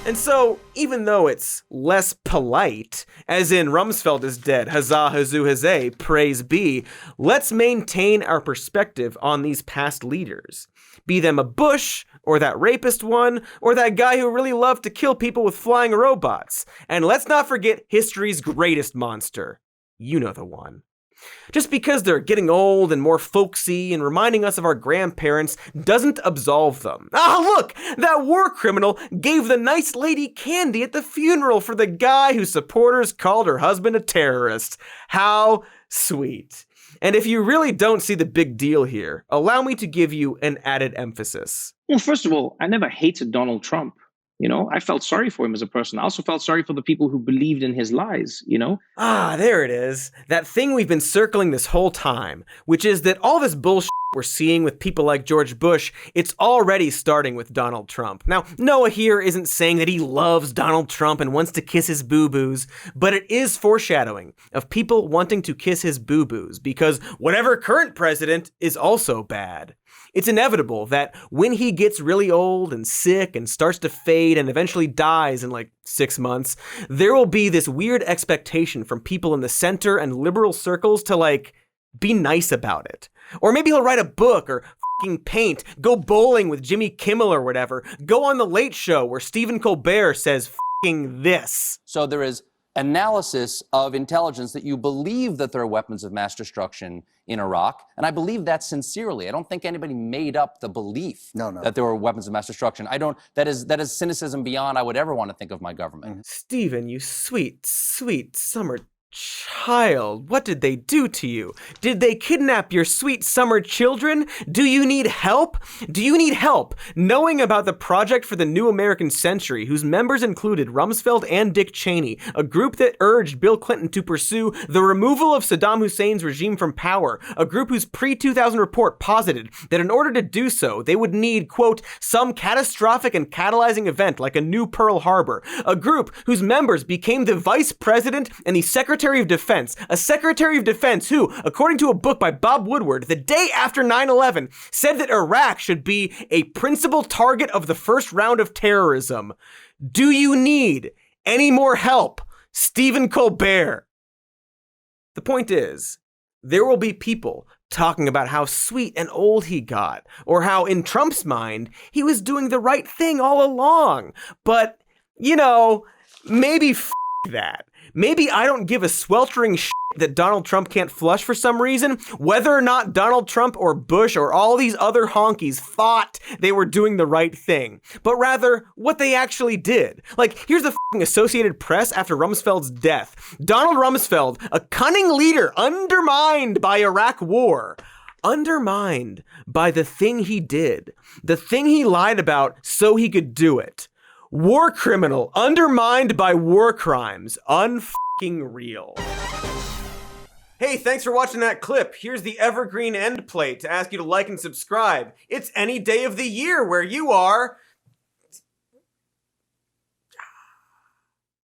And so, even though it's less polite, as in Rumsfeld is dead, huzzah, huzzoo, huzzay, praise be, let's maintain our perspective on these past leaders. Be them a Bush, or that rapist one, or that guy who really loved to kill people with flying robots. And let's not forget history's greatest monster. You know the one. Just because they're getting old and more folksy and reminding us of our grandparents doesn't absolve them. Ah, look! That war criminal gave the nice lady candy at the funeral for the guy whose supporters called her husband a terrorist. How sweet. And if you really don't see the big deal here, allow me to give you an added emphasis. Well, first of all, I never hated Donald Trump. I felt sorry for him as a person. I also felt sorry for the people who believed in his lies, Ah, there it is. That thing we've been circling this whole time, which is that all this bullshit we're seeing with people like George Bush, it's already starting with Donald Trump. Now, Noah here isn't saying that he loves Donald Trump and wants to kiss his boo-boos, but it is foreshadowing of people wanting to kiss his boo-boos because whatever current president is also bad. It's inevitable that when he gets really old and sick and starts to fade and eventually dies in like 6 months, there will be this weird expectation from people in the center and liberal circles to be nice about it. Or maybe he'll write a book or fucking paint, go bowling with Jimmy Kimmel or whatever, go on the Late Show where Stephen Colbert says fucking this. So there is analysis of intelligence that you believe that there are weapons of mass destruction in Iraq, and I believe that sincerely. I don't think anybody made up the belief that there were weapons of mass destruction. That is cynicism beyond I would ever want to think of my government. Stephen, you sweet, sweet summer child, what did they do to you? Did they kidnap your sweet summer children? Do you need help? Do you need help knowing about the Project for the New American Century, whose members included Rumsfeld and Dick Cheney, a group that urged Bill Clinton to pursue the removal of Saddam Hussein's regime from power, a group whose pre-2000 report posited that in order to do so, they would need, quote, some catastrophic and catalyzing event like a new Pearl Harbor, a group whose members became the vice president and the secretary of Defense, a Secretary of Defense who, according to a book by Bob Woodward, the day after 9/11, said that Iraq should be a principal target of the first round of terrorism. Do you need any more help, Stephen Colbert? The point is, there will be people talking about how sweet and old he got, or how, in Trump's mind, he was doing the right thing all along. But, maybe f*** that. Maybe I don't give a sweltering shit that Donald Trump can't flush for some reason, whether or not Donald Trump or Bush or all these other honkies thought they were doing the right thing, but rather what they actually did. Here's the f***ing Associated Press after Rumsfeld's death. Donald Rumsfeld, a cunning leader undermined by Iraq war. Undermined by the thing he did, the thing he lied about so he could do it. War criminal, undermined by war crimes. Unfucking real. Hey, thanks for watching that clip. Here's the evergreen end plate to ask you to like and subscribe. It's any day of the year where you are.